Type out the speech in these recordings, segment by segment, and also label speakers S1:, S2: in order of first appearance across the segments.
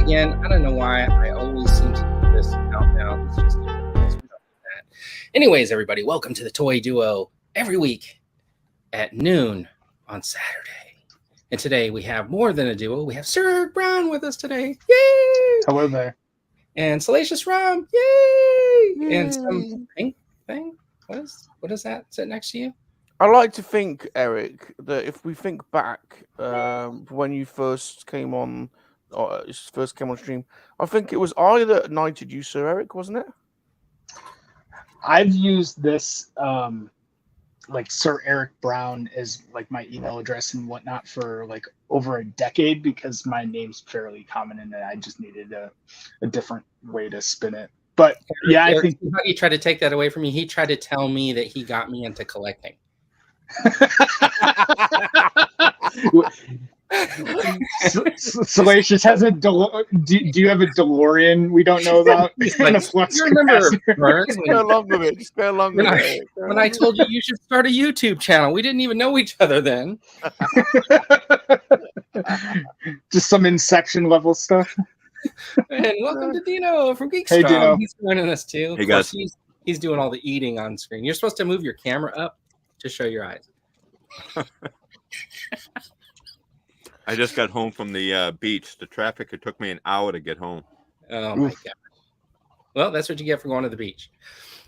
S1: again. I don't know why I always seem to do this countdown. It's just we don't do that. Anyways, everybody, welcome to the Toy Duo every week at noon on Saturday. And today we have more than a duo. We have Sir Brown with us today. Yay!
S2: Hello there.
S1: And Salacious Rom. Yay! And some pink thing. What is that? Is it next to you?
S3: I like to think, Eric, that if we think back when you first came on, stream, I think it was I that knighted you, Sir Eric, wasn't it?
S2: I've used this, like Sir Eric Brown is like my email address and whatnot for like over a decade because my name's fairly common and I just needed a different way to spin it. But yeah, I think
S1: how he tried to take that away from me. He tried to tell me that he got me into collecting.
S2: Salacious has a do you have a DeLorean we don't know about?
S1: Like, you remember Burns?
S3: Just go along with it. Just go along with it.
S1: When I told you should start a YouTube channel, we didn't even know each other then.
S2: Just some Inception level stuff.
S1: And welcome to Dino from Geekstrom.
S2: Hey, Dino.
S1: He's joining us too.
S4: Hey guys.
S1: He's doing all the eating on screen. You're supposed to move your camera up to show your eyes.
S4: I just got home from the beach. The traffic, it took me an hour to get home.
S1: Oh my God. Well, that's what you get for going to the beach.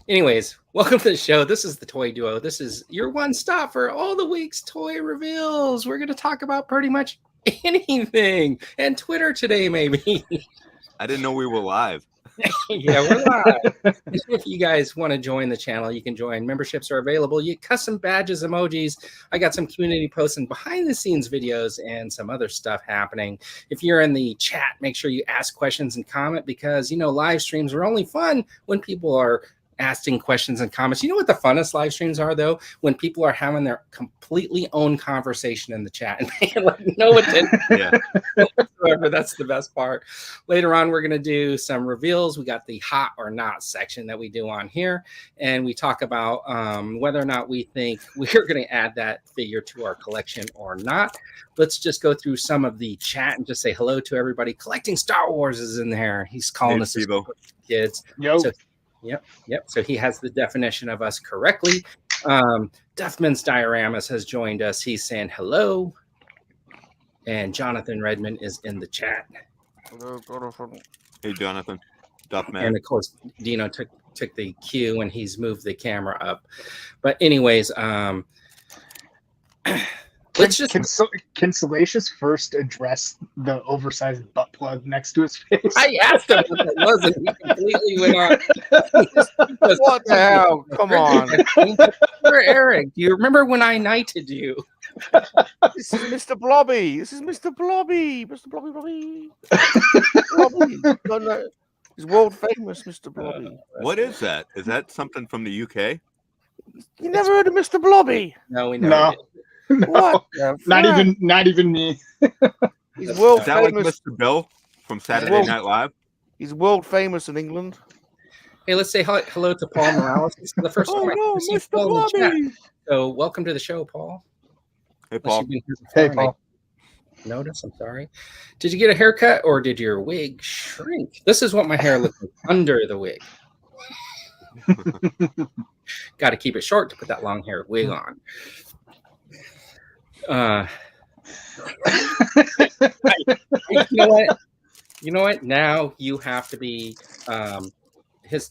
S1: Anyways, welcome to the show. This is the Toy Duo. This is your one stop for all the week's toy reveals. We're going to talk about pretty much anything. And Twitter today, maybe.
S4: I didn't know we were live.
S1: Yeah, we're live. If you guys want to join the channel, you can join. Memberships are available. You custom badges, emojis. I got some community posts and behind the scenes videos and some other stuff happening. If you're in the chat, make sure you ask questions and comment because, you know, live streams are only fun when people are asking questions and comments. You know what the funnest live streams are, though? When people are having their completely own conversation in the chat and they like no attention.
S4: Yeah.
S1: Whatsoever. That's the best part. Later on, we're going to do some reveals. We got the hot or not section that we do on here, and we talk about whether or not we think we're going to add that figure to our collection or not. Let's just go through some of the chat and just say hello to everybody. Collecting Star Wars is in there. He's calling us his kids.
S2: Yo.
S1: So, Yep. So he has the definition of us correctly. Duffman's Dioramas has joined us. He's saying hello. And Jonathan Redmond is in the chat.
S4: Hey, Jonathan. Duffman.
S1: And of course, Dino took the cue and he's moved the camera up. But anyways,
S2: Can Salacious first address the oversized butt plug next to his face?
S1: I asked him what that was, and he completely went on.
S3: What the hell? Come on.
S1: Sir Eric, do you remember when I knighted you?
S3: This is Mr. Blobby. This is Mr. Blobby. Mr. Blobby. Blobby. He's world famous, Mr. Blobby.
S4: What is that? Is that something from the UK?
S3: You never heard of Mr. Blobby?
S1: No, we know.
S2: No. No,
S3: What?
S2: not even me.
S3: He's world
S4: Is that like
S3: famous.
S4: Mr. Bill from Saturday Night Live?
S3: He's world famous in England.
S1: Hey, let's say hello to Paul Morales. This is the first time I see
S3: Mr.
S1: Paul in the chat.
S3: Blobby.
S1: So welcome to the show, Paul.
S4: Hey,
S1: Unless
S4: Paul.
S1: you've been here before
S2: Hey,
S1: and I
S2: Paul.
S1: Notice, I'm sorry. Did you get a haircut or did your wig shrink? This is what my hair looks like under the wig. Got to keep it short to put that long hair wig on. You know what? Now you have to be. His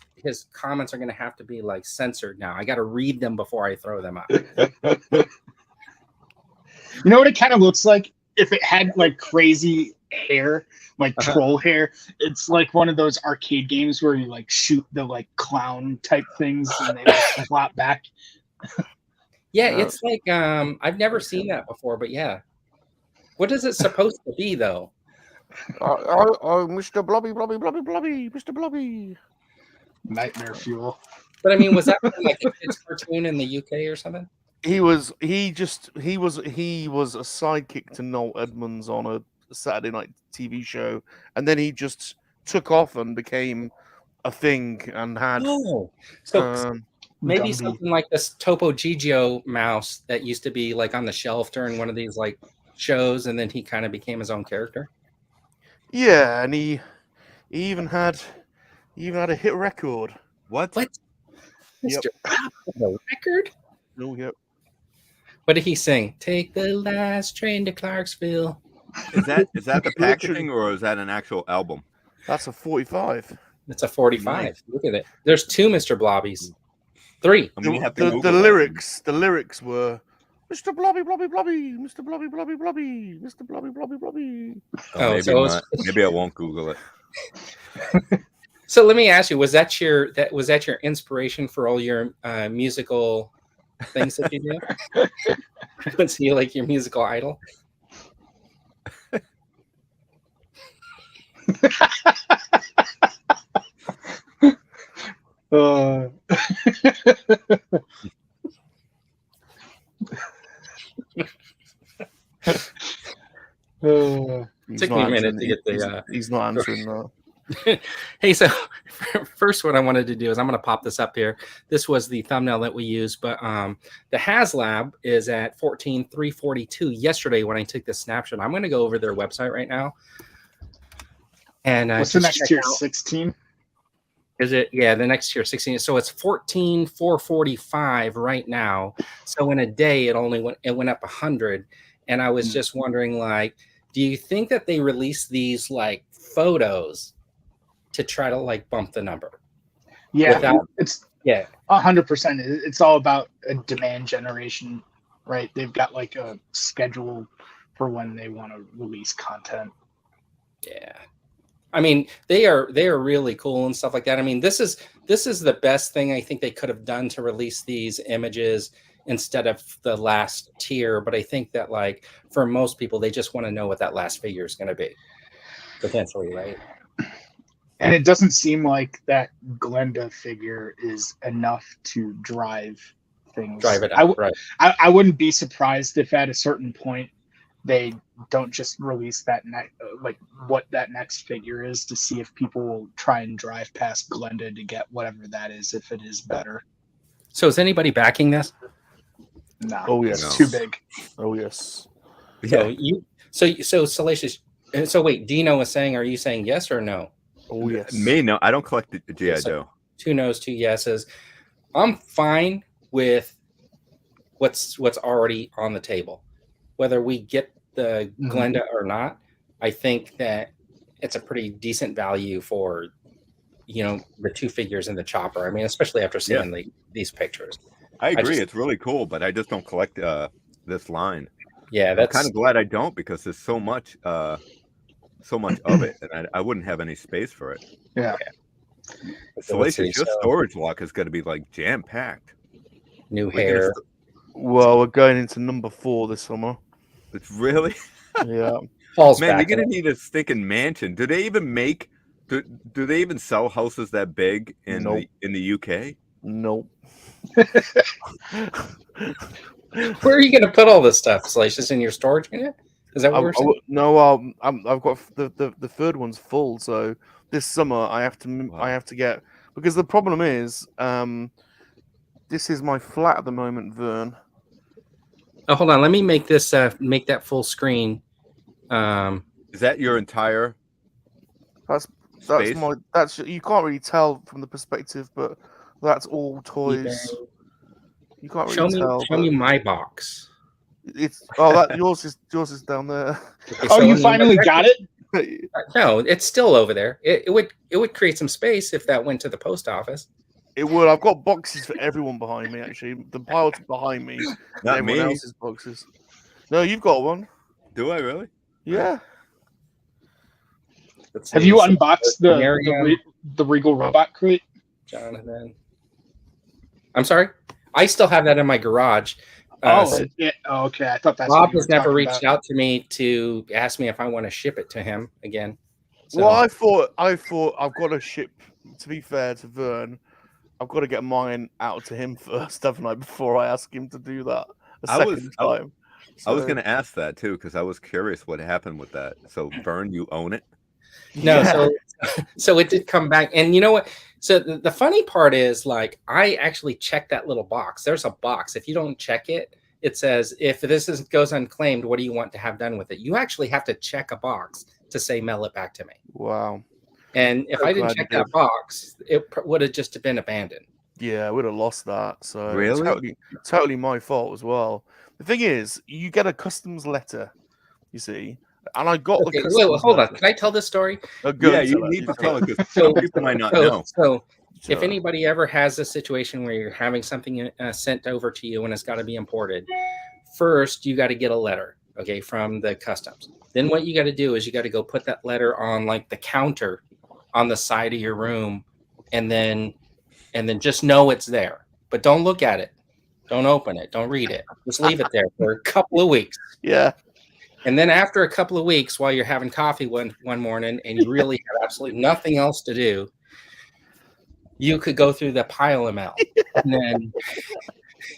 S1: comments are going to have to be like censored now. I got to read them before I throw them out.
S2: You know what it kind of looks like? If it had like crazy hair, like troll hair, it's like one of those arcade games where you like shoot the like clown type things and they like flop back.
S1: Yeah, it's like I've never seen that before, but yeah. What is it supposed to be though?
S3: Mr. Blobby, Mr. Blobby.
S2: Nightmare fuel.
S1: But I mean, was that from, like a kid's cartoon in the UK or something?
S3: He was a sidekick to Noel Edmonds on a Saturday night TV show, and then he just took off and became a thing and had.
S1: Oh, so maybe something like this Topo Gigio mouse that used to be like on the shelf during one of these like shows, and then he kind of became his own character.
S3: Yeah, and he even had a hit record.
S4: What?
S1: What?
S3: Yep.
S1: Mr. The record?
S3: Oh, yep.
S1: What did he sing? Take the last train to Clarksville.
S4: Is that the packaging or is that an actual album?
S3: That's a 45.
S1: It's a 45.
S4: Nice.
S1: Look at it. There's 2 Mr. Blobbies. 3.
S4: I'm gonna have to
S3: The
S4: Google that.
S3: lyrics were Mr. Blobby Blobby Blobby, Mr. Blobby Blobby Blobby, Mr. Blobby Blobby Blobby.
S4: Oh, maybe
S1: so
S4: not. Maybe I won't Google it.
S1: So let me ask you: was that your inspiration for all your musical things that you do? Was he like your musical idol? Took me a minute to get the.
S3: He's not answering that.
S1: Hey, so first, what I wanted to do is I'm going to pop this up here. This was the thumbnail that we used, but the HasLab is at 14,342 yesterday when I took this snapshot. I'm going to go over their website right now. And
S2: what's the next tier? 16?
S1: Is it? Yeah, the next tier 16. So it's 14,445 right now. So in a day, it went up 100. And I was just wondering, like, do you think that they release these like photos to try to like bump the number?
S2: Yeah, it's
S1: 100%.
S2: It's all about a demand generation, right? They've got like a schedule for when they want to release content.
S1: Yeah, I mean they are really cool and stuff like that. I mean this is the best thing I think they could have done to release these images instead of the last tier. But I think that like for most people, they just want to know what that last figure is going to be potentially, right?
S2: And it doesn't seem like that Glenda figure is enough to drive things.
S1: Drive it out, right?
S2: I wouldn't be surprised if at a certain point they don't just release that like what that next figure is to see if people will try and drive past Glenda to get whatever that is if it is better.
S1: So is anybody backing this?
S2: No.
S3: Oh yes.
S2: It's too big.
S3: Oh yes.
S1: So so Salacious. So wait, Dino was saying, are you saying yes or no?
S3: Oh yes.
S4: Me, no, I don't collect the GI Joe.
S1: 2 no's, 2 yeses. I'm fine with what's already on the table, whether we get the Glenda or not. I think that it's a pretty decent value for the 2 figures in the chopper. I mean, especially after seeing these pictures.
S4: I agree, it's really cool, but I just don't collect this line.
S1: Yeah,
S4: I'm kind of glad I don't because there's so much of it, and I wouldn't have any space for it.
S2: Yeah.
S4: Salacious, your storage lock is going to be like jam packed.
S1: New hair.
S3: Well, we're going into number 4 this summer.
S4: It's really,
S3: yeah.
S1: Falls
S4: man.
S1: back
S4: You're going to need a stinking mansion. Do they even make? Do they even sell houses that big in the UK?
S3: Nope.
S1: Where are you going to put all this stuff? Salacious, in your storage unit? Is that what we're saying?
S3: No, I've got the third one's full, so this summer I have to get, because the problem is this is my flat at the moment, Vern.
S1: Oh, hold on. Let me make this make that full screen.
S4: Is that your entire?
S3: That's
S4: space?
S3: that's you can't really tell from the perspective, but that's all toys. You can't really tell.
S1: Show me my box.
S3: It's that yours is down there.
S1: Okay,
S2: so you finally got it?
S1: No, it's still over there. It would create some space if that went to the post office.
S3: It would. I've got boxes for everyone behind me. Actually, the pile's behind me.
S4: Not
S3: everyone
S4: me.
S3: else's boxes. No, you've got one.
S4: Do I really?
S3: Yeah.
S2: Have you unboxed the Regal Robot crate?
S1: Jonathan. I'm sorry. I still have that in my garage.
S2: Okay. I thought that's.
S1: Rob has never reached out to me to ask me if I want to ship it to him again. So,
S3: Well, I thought I've got to ship. To be fair to Vern, I've got to get mine out to him first, haven't I? Before I ask him to do that a second time.
S4: I was going to ask that too because I was curious what happened with that. So, Vern, you own it?
S1: No,
S3: Yeah.
S1: so it did come back, and you know what? So the funny part is, like, I actually checked that little box. There's a box. If you don't check it, it says if this goes unclaimed, what do you want to have done with it? You actually have to check a box to say mail it back to me.
S3: Wow.
S1: And if
S3: So
S1: I didn't
S3: glad you
S1: check that
S3: did.
S1: box, it would have just been abandoned.
S3: Yeah, I would have lost that. So
S4: Really?
S3: totally my fault as well. The thing is, you get a customs letter, you see, and I got the
S1: Okay,
S3: customs
S1: wait, hold on.
S3: letter.
S1: Can I tell this story?
S3: Go
S4: Yeah,
S3: and
S4: you
S3: tell
S4: need to
S3: it.
S4: tell it because
S1: So-
S4: some people might not know.
S1: So if
S3: Sure.
S1: anybody ever has a situation where you're having something sent over to you and it's got to be imported, first you got to get a letter, okay, from the customs. Then what you got to do is you got to go put that letter on like the counter on the side of your room, and then just know it's there. But don't look at it. Don't open it. Don't read it. Just leave it there for a couple of weeks.
S3: Yeah.
S1: And then after a couple of weeks, while you're having coffee one morning and you really have absolutely nothing else to do, you could go through the pile of mail. And then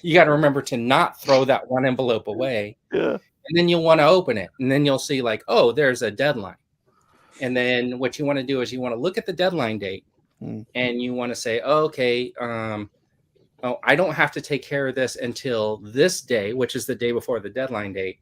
S1: you got to remember to not throw that one envelope away.
S3: Yeah.
S1: And then you'll want to open it. And then you'll see like, oh, there's a deadline. And then what you want to do is you want to look at the deadline date and you want to say, oh, okay, I don't have to take care of this until this day, which is the day before the deadline date.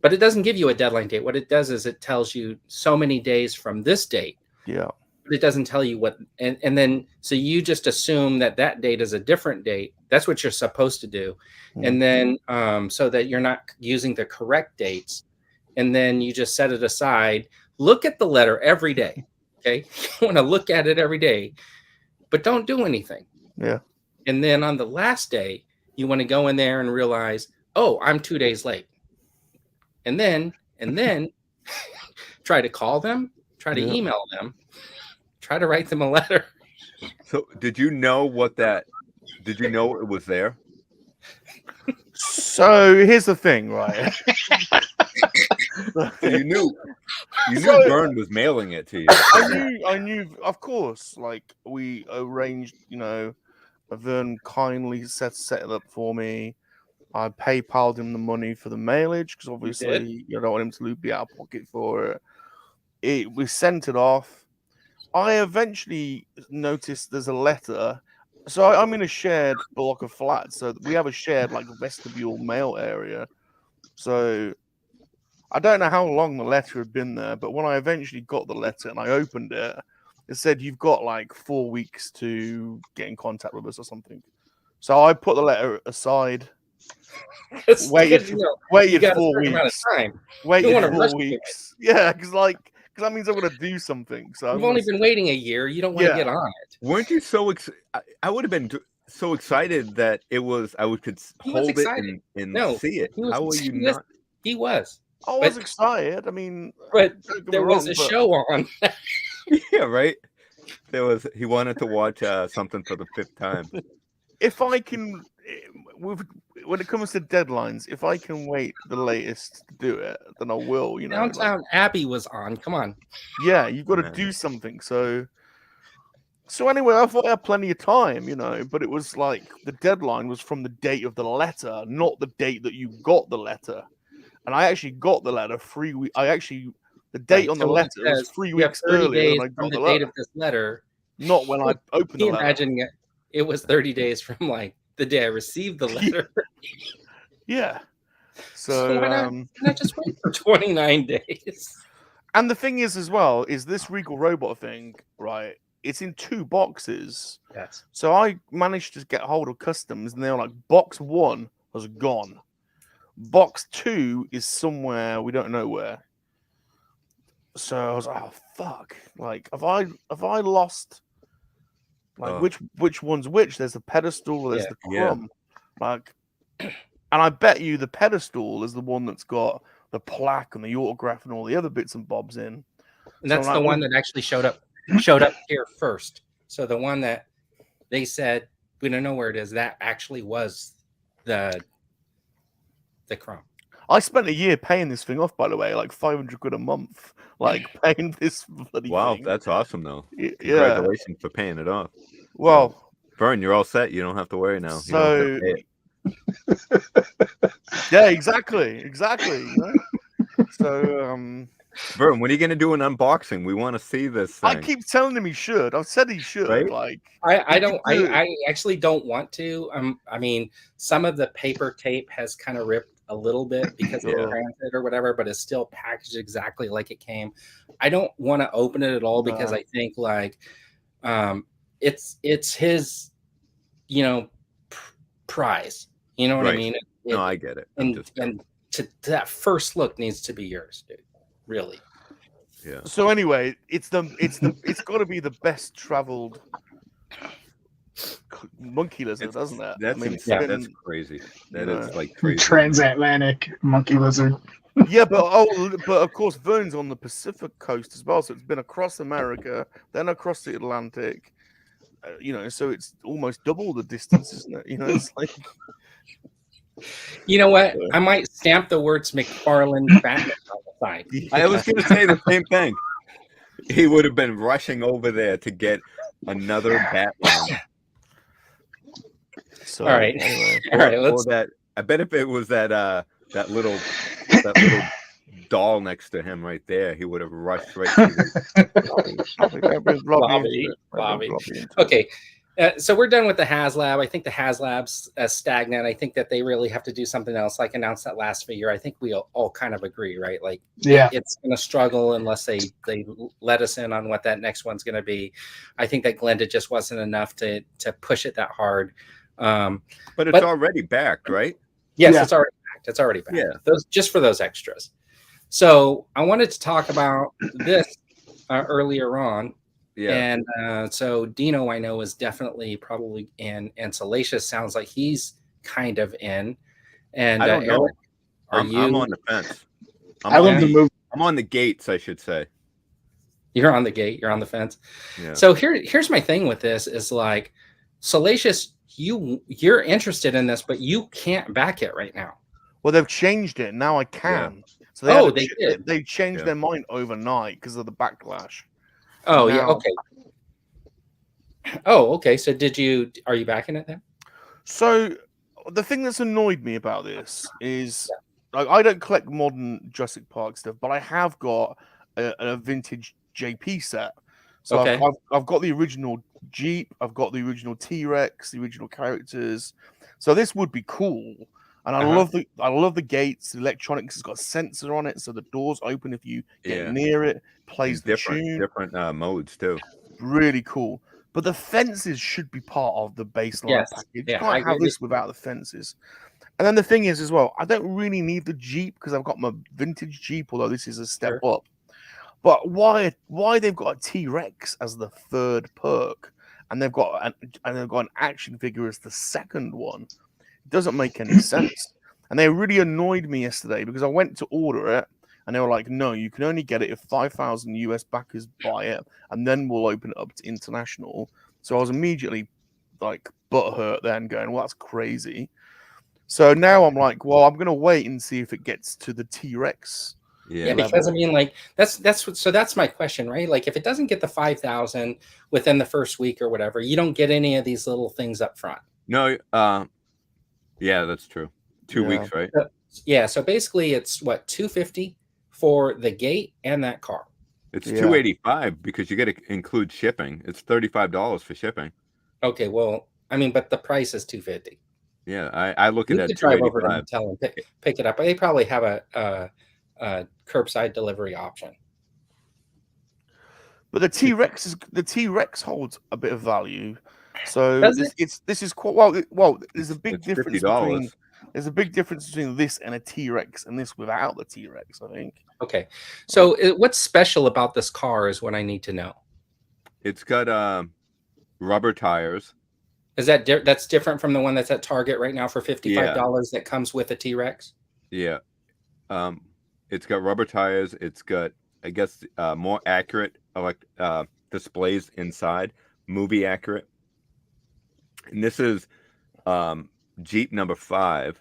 S1: But it doesn't give you a deadline date. What it does is it tells you so many days from this date.
S3: Yeah.
S1: But it doesn't tell you what, and then so you just assume that date is a different date. That's what you're supposed to do. And then so that you're not using the correct dates. And then you just set it aside. Look at the letter every day. Okay. You want to look at it every day, but don't do anything.
S3: Yeah.
S1: And then on the last day, you want to go in there and realize, oh, I'm 2 days late. And then try to call them, try to email them, try to write them a letter.
S4: So did you know did you know it was there?
S3: So here's the thing, right?
S4: So you knew Vern was mailing it to you.
S3: I knew, of course. Like we arranged, Vern kindly set it up for me. I PayPal'd him the money for the mailage because obviously you don't want him to be out of pocket for it. We sent it off. I eventually noticed there's a letter. So I'm in a shared block of flats. So we have a shared like vestibule mail area. So I don't know how long the letter had been there, but when I eventually got the letter and I opened it, it said you've got like 4 weeks to get in contact with us or something. So I put the letter aside. Waited 4 weeks. Waited 4 weeks. Yeah, because that means I'm gonna do something. So
S1: you've only been waiting a year. You don't want to get on it.
S4: Weren't you so I would have been so excited that I could hold it and see it. How were you not?
S1: He was.
S3: I was excited. I mean,
S1: but there was a show on.
S4: Yeah, right. He wanted to watch something for the 5th time.
S3: If I can, when it comes to deadlines, if I can wait the latest to do it, then I will.
S1: Downtown Abbey was on. Come on.
S3: Yeah, you've got to do something. So anyway, I thought I had plenty of time, but it was like the deadline was from the date of the letter, not the date that you got the letter. And I actually got the letter 3 weeks. The date on the letter was 3 weeks earlier than I got the letter.
S1: Date of this letter,
S3: not when I opened the letter.
S1: Imagine it was 30 days from like the day I received the letter.
S3: Yeah. So
S1: why not just wait for 29 days?
S3: And the thing is, as well, is this Regal Robot thing, right? It's in 2 boxes.
S1: Yes.
S3: So I managed to get hold of customs, and they were like, box 1 was gone. Box 2 is somewhere we don't know where. So I was like, oh fuck! Like, have I lost? Like, which one's which? There's the pedestal, there's the crumb. Like, and I bet you the pedestal is the one that's got the plaque and the autograph and all the other bits and bobs in.
S1: And that's the one that actually showed up here first. So the one that they said we don't know where it is, that actually was the crumb.
S3: I spent a year paying this thing off, by the way, like $500 a month, like paying this bloody thing.
S4: Wow, that's awesome, though.
S3: Yeah.
S4: Congratulations for paying it off.
S3: Well,
S4: Vern, you're all set. You don't have to worry now.
S3: So, yeah, exactly. So,
S4: Vern, when are you going to do an unboxing? We want to see this thing.
S3: I keep telling him he should. I've said he should. Right? Like,
S1: I actually don't want to. I mean, some of the paper tape has kind of ripped a little bit because of transit or whatever, but it's still packaged exactly like it came. I don't want to open it at all because I think like it's his, you know, prize. You know what I mean?
S4: No, I get it.
S1: And to that first look needs to be yours, dude. Really.
S3: Yeah. So anyway, it's got to be the best traveled monkey lizard, doesn't it?
S4: That's that's crazy. That is like crazy.
S2: Transatlantic monkey lizard.
S3: Yeah, but of course Vern's on the Pacific coast as well, so it's been across America, then across the Atlantic. You know, so it's almost double the distance, isn't it? You know, it's like.
S1: You know what? I might stamp the words McFarlane Batman on the side.
S4: I was going to say the same thing. He would have been rushing over there to get another Batman.
S3: So,
S1: all right,
S3: anyway.
S1: All right. Let's.
S4: I bet if it was that little doll next to him right there, he would have rushed right to
S1: Bobby. Okay. So we're done with the HasLab. I think the HasLab's stagnant. I think that they really have to do something else, like announce that last figure. I think we all kind of agree, right? Like, it's going to struggle unless they let us in on what that next one's going to be. I think that Glenda just wasn't enough to push it that hard.
S4: But it's already backed, right?
S1: Yes, it's already backed. It's already backed.
S4: Yeah.
S1: Those just for those extras. So I wanted to talk about this earlier on.
S4: Yeah.
S1: And so Dino, I know, is definitely probably in, and Salacious sounds like he's kind of in. And
S4: I don't know.
S1: Eric,
S4: I'm on the fence.
S2: I love the movie.
S4: I'm on the gates, I should say.
S1: You're on the gate. You're on the fence.
S4: Yeah.
S1: So here's my thing with this is like, Salacious, you're interested in this, but you can't back it right now.
S3: Well, they've changed it. Now I can.
S1: Yeah.
S3: So
S1: they did.
S3: They changed their mind overnight because of the backlash.
S1: Oh, yeah. Okay. Oh, okay. So are you backing it then?
S3: So the thing that's annoyed me about this is like, I don't collect modern Jurassic Park stuff, but I have got a vintage JP set. So I've got the original Jeep, I've got the original T-Rex, the original characters. So this would be cool. And I love the gates, the electronics. It's got a sensor on it, so the doors open if you get near it. Plays the tune.
S4: Different modes too.
S3: Really cool. But the fences should be part of the baseline package. You can't have this without the fences. And then the thing is as well, I don't really need the Jeep because I've got my vintage Jeep, although this is a step up. But why they've got a T-Rex as the third perk, and they've got an action figure as the second one? It doesn't make any sense. And they really annoyed me yesterday because I went to order it and they were like, no, you can only get it if 5,000 US backers buy it, and then we'll open it up to international. So I was immediately like butthurt then, going, well, that's crazy. So now I'm like, well, I'm gonna wait and see if it gets to the T-Rex.
S1: Yeah, because I mean, like that's my question, right? Like, if it doesn't get the 5,000 within the first week or whatever, you don't get any of these little things up front.
S4: No, yeah, that's true. 2 weeks, right?
S1: So basically, it's what, $250 for the gate and that car.
S4: It's $285 because you got to include shipping. It's $35 for shipping.
S1: Okay, well, I mean, but the price is $250.
S4: Yeah, I look at that.
S1: You could drive over to Mattel and pick it up. They probably have a curbside delivery option.
S3: But the T-Rex holds a bit of value. So this is quite well. There's a big difference between this and a T-Rex, and this without the T-Rex, I think.
S1: Okay, so what's special about this car is what I need to know.
S4: It's got rubber tires.
S1: Is that's different from the one that's at Target right now for $55 that comes with a T-Rex?
S4: Yeah, it's got rubber tires. It's got, I guess, more accurate displays inside, movie accurate. And this is Jeep number 5,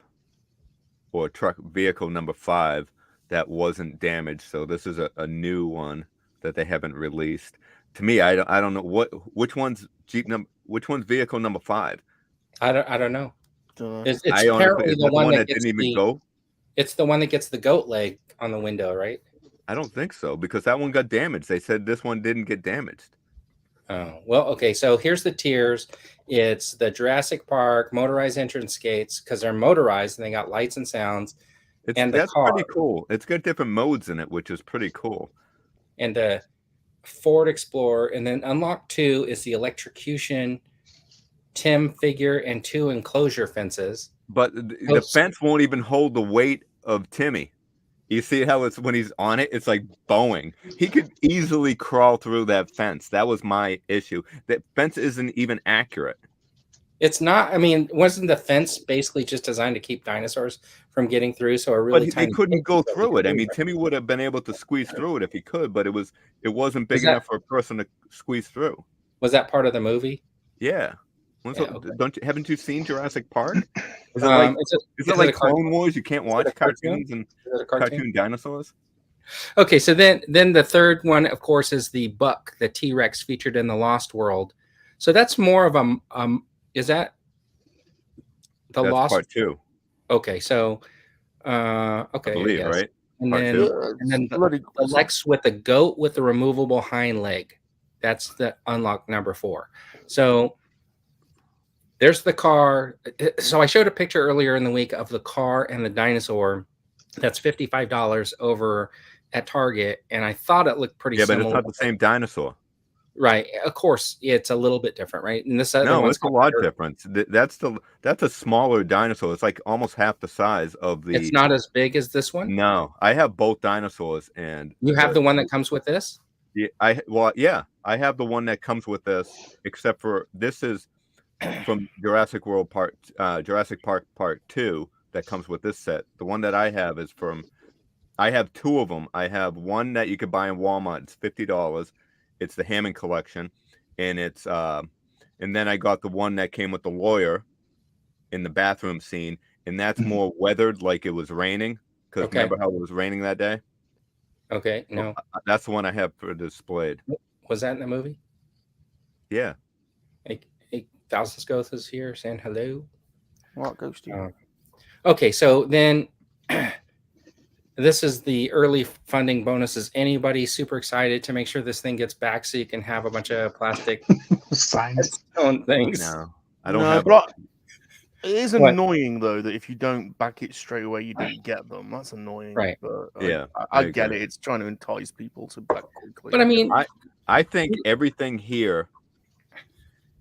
S4: or truck vehicle number 5 that wasn't damaged. So this is a new one that they haven't released. To me, I don't know which one's vehicle number 5.
S1: I don't know. It's
S4: apparently the one that didn't even go.
S1: It's the one that gets the goat leg on the window, right?
S4: I don't think so, because that one got damaged. They said this one didn't get damaged.
S1: Oh, well, okay. So here's the tiers. It's the Jurassic Park motorized entrance gates, because they're motorized and they got lights and sounds. and the
S4: That's
S1: car.
S4: pretty cool. It's got different modes in it, which is pretty cool.
S1: And the Ford Explorer, and then unlock 2 is the electrocution Tim figure and 2 enclosure fences.
S4: But the fence won't even hold the weight of Timmy. You see how it's when he's on it, it's like bowing. He could easily crawl through that fence. That was my issue. That fence isn't even accurate.
S1: It's not. I mean, wasn't the fence basically just designed to keep dinosaurs from getting through? So a really
S4: But
S1: tiny
S4: they couldn't go through it. I mean, Timmy would have been able to squeeze through it if he could, but it wasn't big enough for a person to squeeze through.
S1: Was that part of the movie?
S4: Yeah.
S1: Yeah, okay.
S4: Haven't you seen Jurassic Park? Is it like Clone Wars? You can't watch cartoons and cartoon dinosaurs?
S1: Okay, so then the third one, of course, is the Buck, the T-Rex featured in the Lost World. So that's more of a is that the
S4: That's
S1: Lost
S4: Part 2?
S1: Okay, so okay,
S4: I believe, right?
S1: And
S4: Part
S1: then,
S4: 2.
S1: and then the Lex with the goat with the removable hind leg. That's the unlock number 4. So there's the car. So I showed a picture earlier in the week of the car and the dinosaur. That's $55 over at Target, and I thought it looked pretty similar.
S4: But it's not the same dinosaur.
S1: Right. Of course, it's a little bit different, right? And this other one's
S4: it's a lot different. That's a smaller dinosaur. It's like almost half the size of the.
S1: It's not as big as this one.
S4: No, I have both dinosaurs, and
S1: you have the one that comes with this.
S4: Yeah, I have the one that comes with this, except for this is from Jurassic Park Part 2 that comes with this set. The one that I have is from. I have 2 of them. I have one that you could buy in Walmart. It's $50. It's the Hammond collection, and it's and then I got the one that came with the lawyer in the bathroom scene, and that's more weathered, like it was raining. Because remember how it was raining that day?
S1: Okay, no,
S4: that's the one I have for displayed.
S1: Was that in the movie?
S4: Yeah.
S1: Hey, Thousands Ghost is here saying hello.
S3: What goes to you?
S1: Okay, so then. This is the early funding bonuses. Anybody super excited to make sure this thing gets back so you can have a bunch of plastic
S2: signs
S1: things?
S4: No, I don't have.
S3: But it is annoying though that if you don't back it straight away, you don't get them. That's annoying.
S1: Right.
S3: But
S4: yeah,
S3: I get it. It's trying to entice people to back quickly.
S1: But I mean,
S4: I think everything here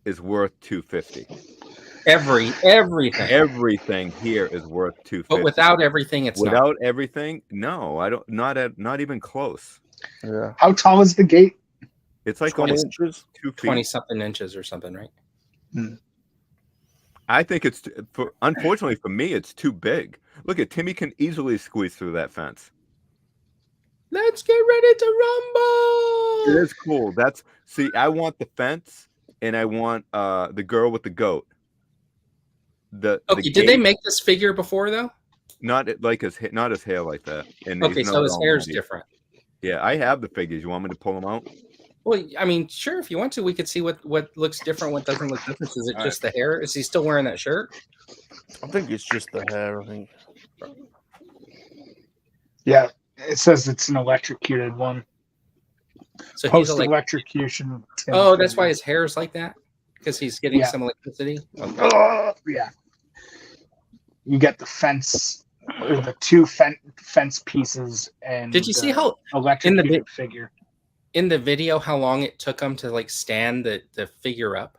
S4: is worth $250.
S1: Everything
S4: here is worth $250.
S1: But without everything, it's
S4: without everything. No, I don't. Not even close.
S3: Yeah.
S2: How tall is the gate?
S4: It's like
S3: 20
S4: almost
S3: inches,
S4: 2 feet.
S1: 20-something inches or something, right?
S4: I think it's unfortunately for me, it's too big. Look at Timmy can easily squeeze through that fence.
S1: Let's get ready to rumble.
S4: It is cool. I want the fence, and I want the girl with the goat. Did
S1: they make this figure before though?
S4: Not his hair like that. And
S1: okay, so his hair's different.
S4: Yeah, I have the figures. You want me to pull them out?
S1: Well, I mean, sure. If you want to, we could see what looks different, what doesn't look different. Is it just the hair? Is he still wearing that shirt?
S3: I think it's just the hair. I think.
S2: Yeah, it says it's an electrocuted one.
S1: So
S2: post electrocution.
S1: Oh, that's why his hair is like that. Because he's getting some electricity.
S2: Okay. Yeah. You get the fence, or the 2 fence pieces, and
S1: did you see how
S2: electrocuted figure
S1: in the video how long it took him to like stand the figure up?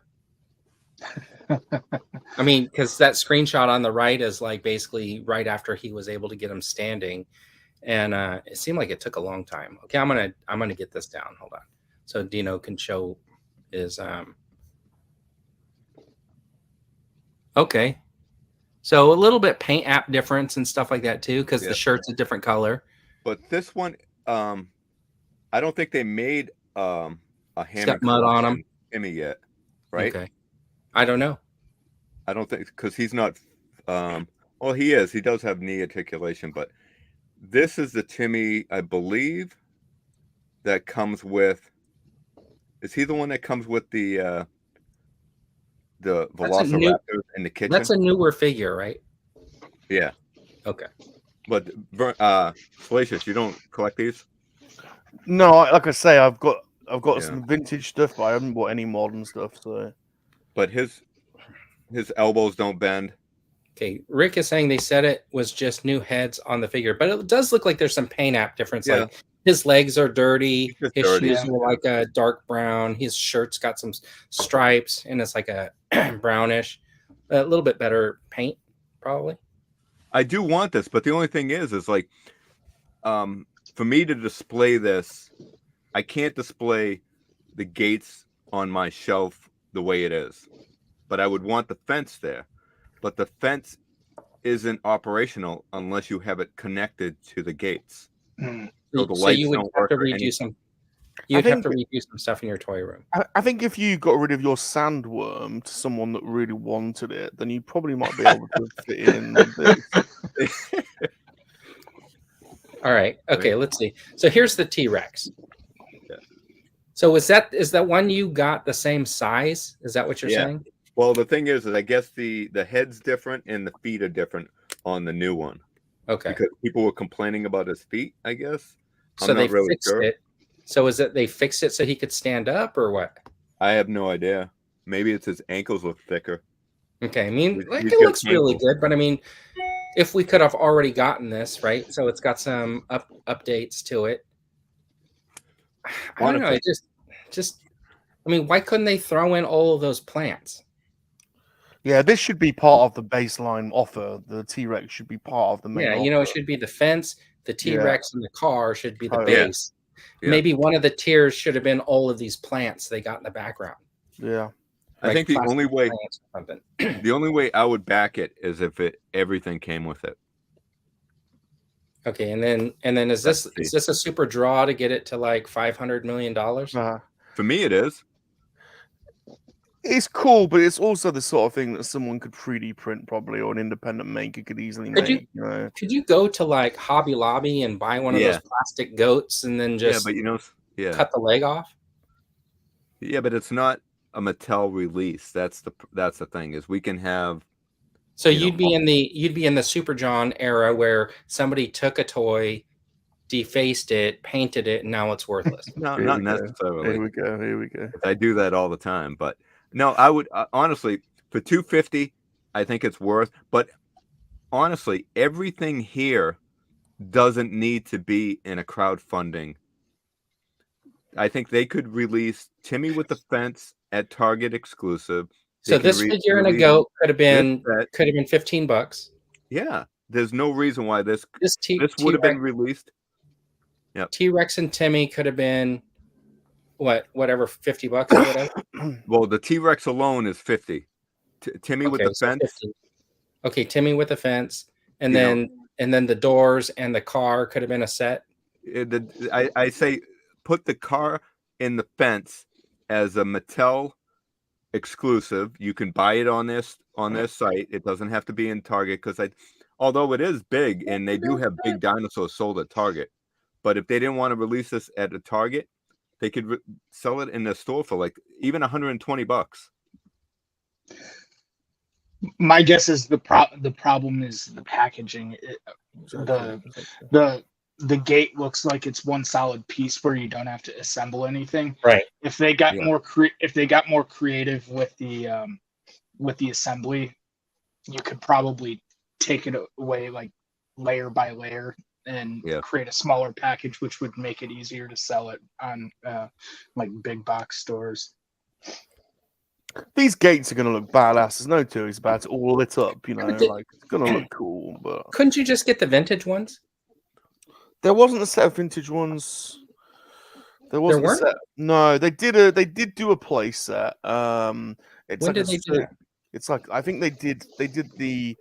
S1: I mean, because that screenshot on the right is like basically right after he was able to get him standing, and it seemed like it took a long time. Okay, I'm gonna get this down. Hold on, so Dino can show his Okay, so a little bit paint app difference and stuff like that too, because the shirt's a different color.
S4: But this one, I don't think they made a Hammond
S1: mud on him
S4: Timmy yet, right?
S1: Okay, I don't know.
S4: I don't think because he's not. Well, he is. He does have knee articulation, but this is the Timmy, I believe, that comes with. Is he the one that comes with the Velociraptors in the kitchen?
S1: That's a newer figure, right?
S4: Yeah.
S1: Okay.
S4: But Salacious, you don't collect these?
S3: No, like I say, I've got some vintage stuff, but I haven't bought any modern stuff. So,
S4: but his elbows don't bend.
S1: Okay, Rick is saying they said it was just new heads on the figure, but it does look like there's some paint app difference.
S4: Yeah.
S1: Like his legs are dirty,
S4: He's just
S1: his
S4: dirty,
S1: shoes
S4: yeah.
S1: are like a dark brown, his shirt's got some stripes, and it's like a brownish. A little bit better paint, probably.
S4: I do want this, but the only thing is like, for me to display this, I can't display the gates on my shelf the way it is, but I would want the fence there. But the fence isn't operational unless you have it connected to the gates. So the lights
S1: you would
S4: don't
S1: have
S4: work
S1: to
S4: or
S1: redo
S4: anything.
S1: some. You'd have to redo some stuff in your toy room.
S3: I think if you got rid of your sandworm to someone that really wanted it, then you probably might be able to fit in with this.
S1: All right. Okay, let's see. So here's the T-Rex.
S4: Yeah.
S1: So is that one you got the same size? Is that what you're saying?
S4: Well, the thing is I guess the head's different and the feet are different on the new one.
S1: Okay.
S4: Because people were complaining about his feet, I guess.
S1: So they fixed it. So is it they fixed it so he could stand up or what?
S4: I have no idea. Maybe it's his ankles look thicker.
S1: Okay. I mean, like it looks really good, but I mean, if we could have already gotten this, right? So it's got some updates to it. I don't know. It just I mean, why couldn't they throw in all of those plants?
S3: Yeah, this should be part of the baseline offer. The T-Rex should be part of the main offer.
S1: It should be the fence, the T-Rex, and the car should be the base.
S4: Yeah.
S1: Maybe one of the tiers should have been all of these plants they got in the background.
S3: Yeah.
S4: I think the only way I would back it is if everything came with it.
S1: Okay, and then is this a super draw to get it to like $500 million?
S4: For me, it is.
S3: It's cool, but it's also the sort of thing that someone could 3D print probably, or an independent maker could easily make.
S1: Could you go to like Hobby Lobby and buy one of those plastic goats and then just cut the leg off?
S4: Yeah, but it's not a Mattel release. That's the thing is we can have.
S1: So you'd be in the Super John era where somebody took a toy, defaced it, painted it, and now it's worthless.
S4: No, not necessarily.
S3: Here we go.
S4: I do that all the time, but no, I would honestly for $250, I think it's worth. But honestly, everything here doesn't need to be in a crowdfunding. I think they could release Timmy with the Fence at Target exclusive.
S1: So this figure and a goat could have been $15.
S4: Yeah, there's no reason why this would have been released. Yeah,
S1: T-Rex and Timmy could have been whatever, $50 or whatever.
S4: Well, the T-Rex alone is 50. Timmy with the fence.
S1: 50. Okay, Timmy with the fence, and then the doors and the car could have been a set.
S4: I say put the car in the fence as a Mattel exclusive. You can buy it on their site. It doesn't have to be in Target because although it is big and they do have big dinosaurs sold at Target, but if they didn't want to release this at a Target, they could sell it in the store for like even $120.
S2: My guess is the problem is the packaging. The gate looks like it's one solid piece where you don't have to assemble anything.
S1: Right.
S2: If they got more creative with the assembly, you could probably take it away like layer by layer and create a smaller package, which would make it easier to sell it on like big box stores.
S3: These gates are going to look badass. There's no two ways about it. All lit up, like it's going to look cool. But
S1: couldn't you just get the vintage ones?
S3: There wasn't a set of vintage ones. There wasn't a set. No, they did do a play set. When did they do that? It's like I think they did the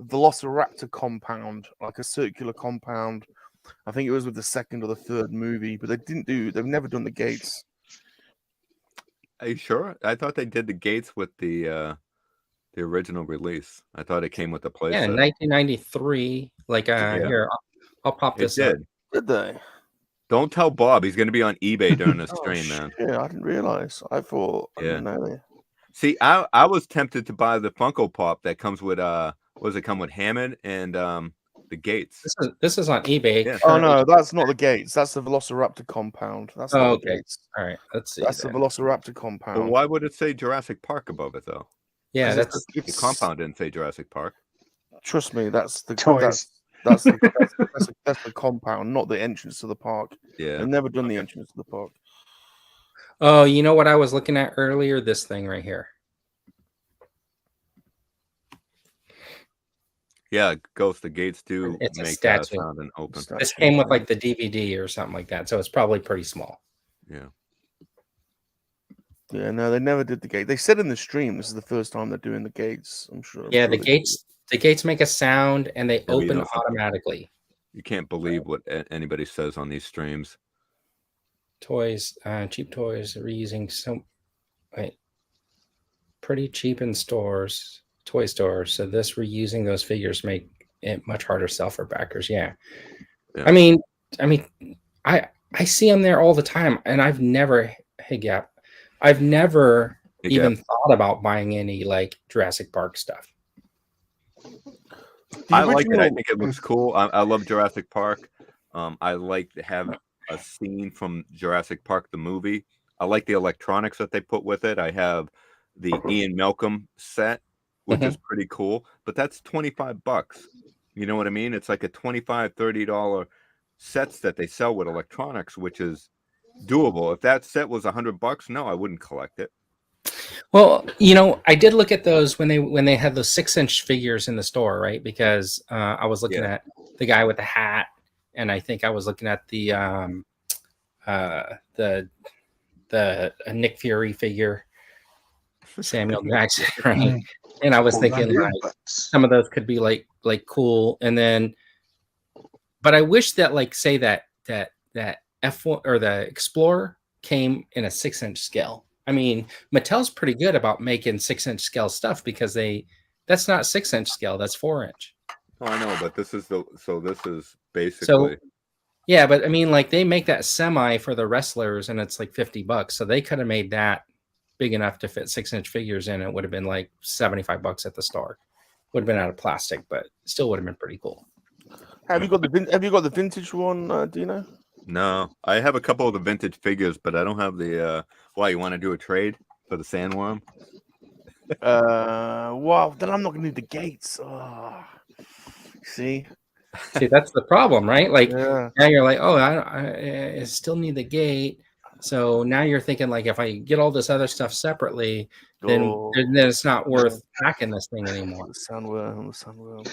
S3: Velociraptor compound, like a circular compound. I think it was with the second or the third movie, but they've never done the gates.
S4: Are you sure? I thought they did the gates with the original release. I thought it came with the play set. 1993.
S1: Here, I'll pop this up.
S3: Did they?
S4: Don't tell Bob. He's going to be on eBay during this stream, man.
S3: Yeah, I didn't realize. I thought. I didn't know that.
S4: See, I was tempted to buy the Funko Pop that comes with come with Hammond and the gates.
S1: This is on eBay.
S4: Yeah.
S3: Oh no, that's not the gates. That's the Velociraptor compound. That's not the gates.
S1: All right, let's see.
S3: That's the Velociraptor compound.
S4: But why would it say Jurassic Park above it though?
S1: Yeah,
S4: the compound didn't say Jurassic Park.
S3: Trust me, that's the
S2: Toys.
S3: that's the compound, not the entrance to the park.
S4: Yeah.
S3: They've never done the entrance to the park.
S1: Oh, you know what I was looking at earlier? This thing right here.
S4: Yeah, Ghost. The gates do
S1: It's a
S4: make
S1: statue.
S4: sound and open.
S1: This came with like the DVD or something like that, so it's probably pretty small.
S4: Yeah.
S3: Yeah, no, they never did the gate. They said in the stream this is the first time they're doing the gates. I'm sure.
S1: Yeah, the gates make a sound and they
S4: but you
S1: open
S4: know something?
S1: automatically.
S4: You can't believe what anybody says on these streams.
S1: Toys, cheap toys, reusing pretty cheap in stores, toy stores. So this reusing those figures make it much harder to sell for backers. Yeah. I mean, I see them there all the time, and I've never even thought about buying any like Jurassic Park stuff.
S4: I like it. I think it looks cool. I love Jurassic Park. I like to have a scene from Jurassic Park, the movie. I like the electronics that they put with it. I have the Ian Malcolm set, which is pretty cool, but that's $25. You know what I mean? It's like a $25, $30 sets that they sell with electronics, which is doable. If that set was $100, no, I wouldn't collect it.
S1: Well, I did look at those when they had those 6-inch figures in the store, right? Because I was looking at the guy with the hat, and I think I was looking at the Nick Fury figure, Samuel Jackson, right? And I was thinking like some of those could be like cool, and then, but I wish that like say that F1 or the Explorer came in a 6-inch scale. I mean, Mattel's pretty good about making 6-inch scale stuff because that's not 6-inch scale, that's 4-inch.
S4: Oh, I know, but this is basically.
S1: Yeah, but I mean, like they make that semi for the wrestlers, and it's like $50. So they could have made that big enough to fit 6-inch figures in. It would have been like $75 at the store. Would have been out of plastic, but still would have been pretty cool.
S3: Have you got the vintage one, Dino?
S4: No, I have a couple of the vintage figures, but I don't have the. Why, you want to do a trade for the sandworm?
S3: Well, then I'm not going to need the gates. Oh, see,
S1: that's the problem, right? Like now you're like, oh, I still need the gate. So now you're thinking like, if I get all this other stuff separately, then it's not worth packing this thing anymore.
S3: The sandworm.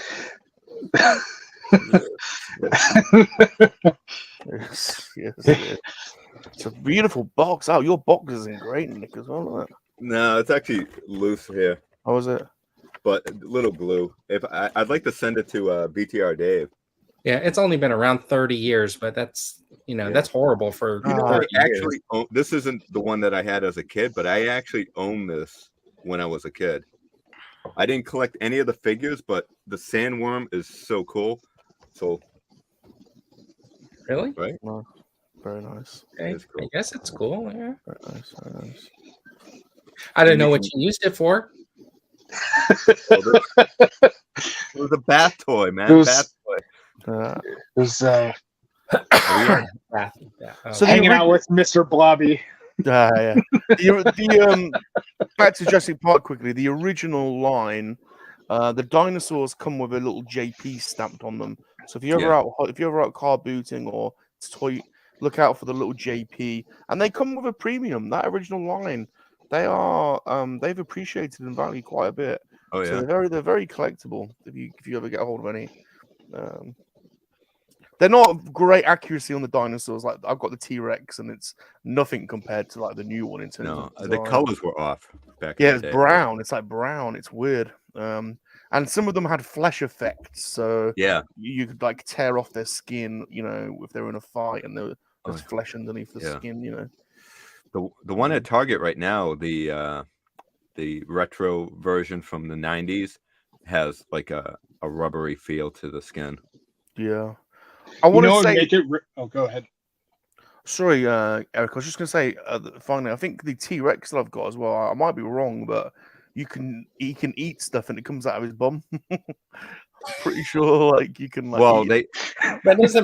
S3: Yes. It's a beautiful box. Oh, your box is in great, Nick, as well. Isn't it?
S4: No, it's actually loose here.
S3: How is it?
S4: But a little glue. If I'd like to send it to BTR Dave.
S1: Yeah, it's only been around 30 years, but that's that's horrible for.
S4: This isn't the one that I had as a kid, but I actually own this when I was a kid. I didn't collect any of the figures, but the sandworm is so cool. So.
S1: Really?
S4: Right.
S3: No. Very nice.
S1: Okay. Cool. I guess it's cool. Yeah.
S3: Very nice. Very nice.
S1: I don't know what you used it for.
S4: It was a bath toy, man. Bath toy.
S2: It was
S1: So
S2: hanging out with Mr. Blobby.
S3: Yeah. The back to Jurassic Park quickly. The original line, the dinosaurs come with a little JP stamped on them. So if you're ever out car booting or toy, look out for the little JP, and they come with a premium. That original line, they've appreciated in value quite a bit.
S4: Oh yeah,
S3: so they're very collectible. If you ever get a hold of any, they're not great accuracy on the dinosaurs. Like I've got the T-Rex, and it's nothing compared to like the new one in terms of
S4: the colors were off back.
S3: Yeah, it's brown. It's like brown. It's weird. And some of them had flesh effects, so you could like tear off their skin, if they were in a fight, and there's flesh underneath the skin,
S4: The one at Target right now, the retro version from the 90s, has like a rubbery feel to the skin.
S3: Yeah, I want to say.
S2: Go ahead.
S3: Sorry, Eric. I was just going to say. Finally, I think the T-Rex that I've got as well. I might be wrong, but he can eat stuff and it comes out of his bum. Pretty sure, like you can. Like,
S1: that is a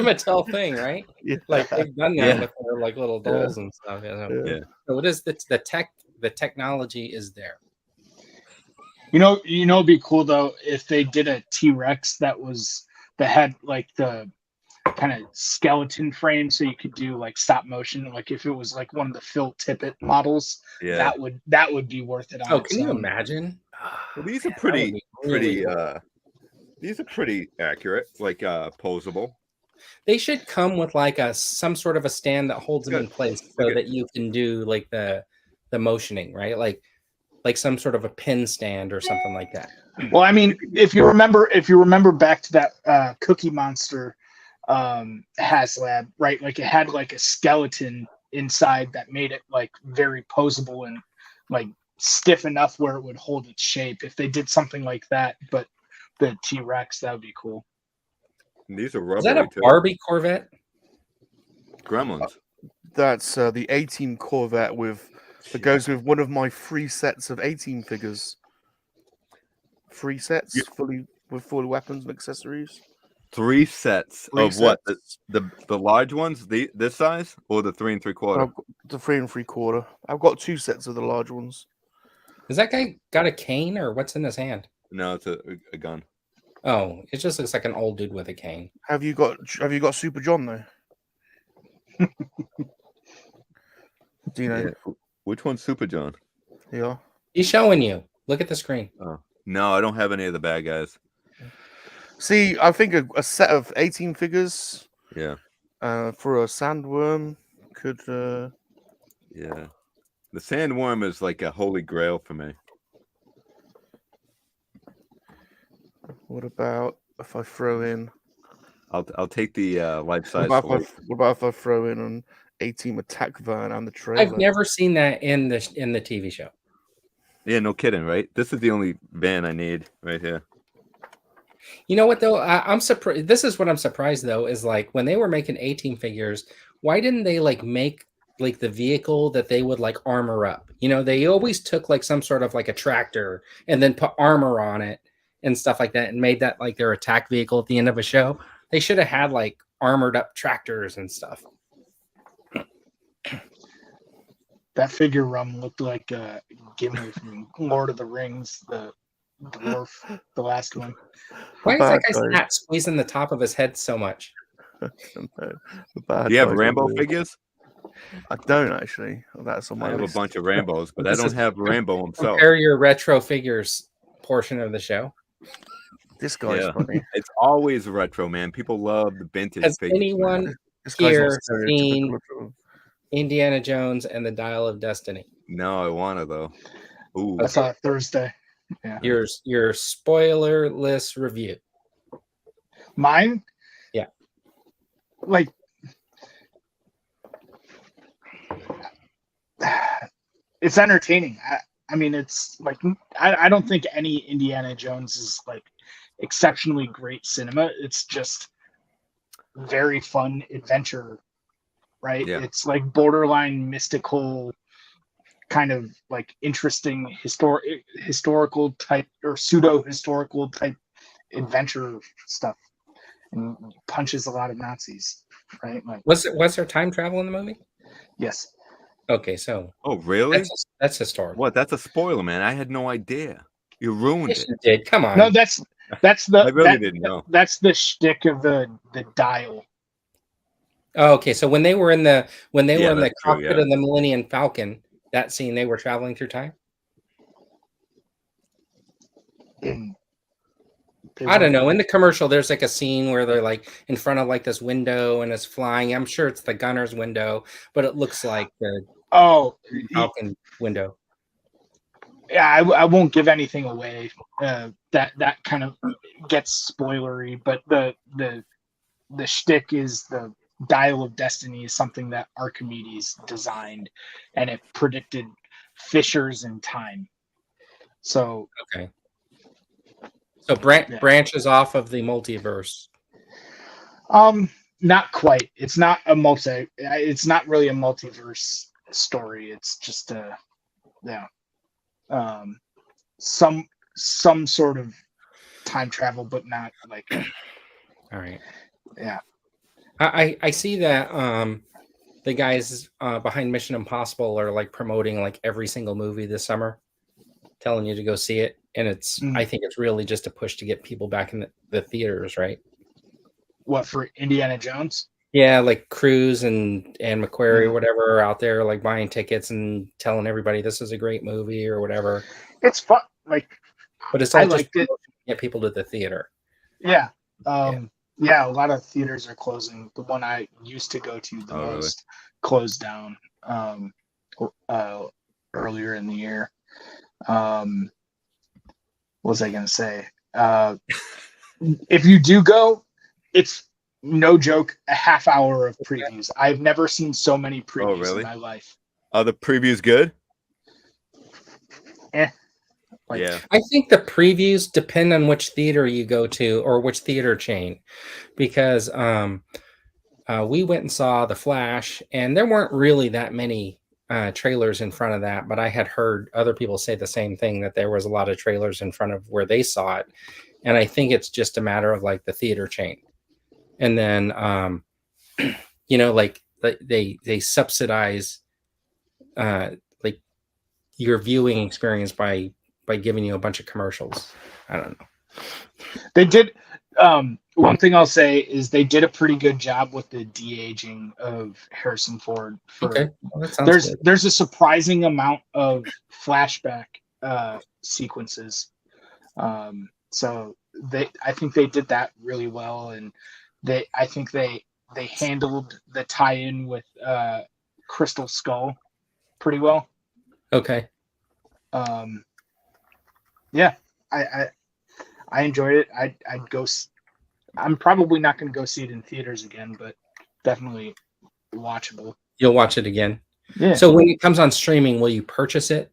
S1: Mattel thing, right?
S3: Yeah.
S1: Like they've done that with their like little dolls and stuff. Yeah. So it is. The technology is there.
S2: It'd be cool though if they did a T-Rex that had like the kind of skeleton frame, so you could do like stop motion. Like if it was like one of the Phil Tippett models,
S4: Yeah.
S2: that would be worth it. On its
S1: can you
S2: own.
S1: imagine?
S4: Well, these are
S1: Man, that would be really cool.
S4: these are pretty accurate, like posable.
S1: They should come with like some sort of a stand that holds them in place so that you can do like the motioning, right? Like some sort of a pin stand or something like that.
S2: Well, I mean, if you remember back to that Cookie Monster HasLab, right? Like it had like a skeleton inside that made it like very posable and like stiff enough where it would hold its shape. If they did something like that, but the T-Rex, that would be cool.
S4: And these are rubbery.
S1: Is that a Barbie Corvette?
S4: Gremlins.
S3: That's the 18 Corvette that goes with one of my 3 sets of 18 figures. 3 sets with full weapons and accessories.
S4: 3 sets of what?
S3: Sets.
S4: The large ones, this size, or the 3 3/4?
S3: The 3 3/4. I've got 2 sets of the large ones.
S1: Has that guy got a cane or what's in his hand?
S4: No, it's a gun.
S1: Oh, it just looks like an old dude with a cane.
S3: Have you got Super John though? Do you know?
S4: Yeah. Which one's Super John?
S3: Yeah.
S1: He's showing you. Look at the screen.
S4: Oh. No, I don't have any of the bad guys.
S3: See, I think a set of 18 figures.
S4: Yeah.
S3: For a sandworm could.
S4: Yeah. The sandworm is like a holy grail for me.
S3: What about if I throw in?
S4: I'll take the life size.
S3: What about if I throw in an A-Team attack van and the trailer?
S1: I've never seen that in the TV show.
S4: Yeah, no kidding, right? This is the only van I need right here.
S1: You know what though? I'm surprised. This is what I'm surprised though is like when they were making A-Team figures, why didn't they like make like the vehicle that they would like armor up? You know, they always took like some sort of like a tractor and then put armor on it and stuff like that and made that like their attack vehicle at the end of a show. They should have had like armored up tractors and stuff.
S2: That figure looked like Gimli from Lord of the Rings, the dwarf, the last one.
S1: Why is that guy's hat squeezing the top of his head so much?
S4: Do you have Rambo figures?
S3: I don't actually. That's on my
S4: list. I have a bunch of Rambos, but I don't have Rambo himself.
S1: Compare your retro figures portion of the show.
S3: This guy's funny.
S4: It's always retro, man. People love the vintage
S1: Has
S4: figures.
S1: anyone here seen Indiana Jones and the Dial of Destiny?
S4: No, I want to though. Ooh.
S2: I saw it Thursday. Yeah.
S1: Your spoilerless review.
S2: Mine?
S1: Yeah.
S2: Like it's entertaining. I mean, it's like I don't think any Indiana Jones is like exceptionally great cinema. It's just very fun adventure, right?
S4: Yeah.
S2: It's like borderline mystical, kind of like interesting historical type or pseudo historical type adventure stuff, and punches a lot of Nazis, right? Like,
S1: was there time travel in the movie?
S2: Yes.
S1: Okay, so.
S4: Oh, really?
S1: That's historical.
S4: What? That's a spoiler, man. I had no idea. You ruined it.
S1: You did. Come on.
S2: No, that's the.
S4: I really didn't know.
S2: That's the shtick of the dial.
S1: Oh, okay, so when they were in the cockpit
S4: true,
S1: of the Millennium Falcon, that scene they were traveling through time. I don't know. In the commercial, there's like a scene where they're like in front of like this window and it's flying. I'm sure it's the gunner's window, but it looks like the Falcon window.
S2: Yeah, I won't give anything away. That kind of gets spoilery, but the shtick is the Dial of Destiny is something that Archimedes designed, and it predicted fissures in time. So
S1: okay. So branches off of the multiverse.
S2: Not quite. It's not really a multiverse story. It's just some sort of time travel, but not like.
S1: All right.
S2: Yeah.
S1: I see that the guys behind Mission Impossible are like promoting like every single movie this summer, telling you to go see it. and I think it's really just a push to get people back in the theaters, right?
S2: What, for Indiana Jones?
S1: Yeah, like Cruz and McQuarrie or whatever are out there like buying tickets and telling everybody this is a great movie or whatever.
S2: It's fun. Like,
S1: but it's all
S2: I
S1: just
S2: liked it.
S1: to get people to the theater.
S2: Yeah. Yeah, a lot of theaters are closing. The one I used to go to the most closed down earlier in the year. What was I going to say? If you do go, it's no joke, a half hour of previews. I've never seen so many previews in my life.
S4: Are the previews good?
S2: Yeah.
S1: I think the previews depend on which theater you go to or which theater chain, because we went and saw The Flash, and there weren't really that many trailers in front of that, but I had heard other people say the same thing, that there was a lot of trailers in front of where they saw it, and I think it's just a matter of like the theater chain, and then like they subsidize like your viewing experience by giving you a bunch of commercials. I don't know.
S2: They did. One thing I'll say is they did a pretty good job with the de-aging of Harrison Ford.
S1: Okay. Well, that sounds good.
S2: There's a surprising amount of flashback sequences. So I think they did that really well, and I think they handled the tie-in with Crystal Skull pretty well.
S1: Okay.
S2: Yeah, I enjoyed it. I'd go. I'm probably not going to go see it in theaters again, but definitely watchable.
S1: You'll watch it again.
S2: Yeah.
S1: So when it comes on streaming, will you purchase it,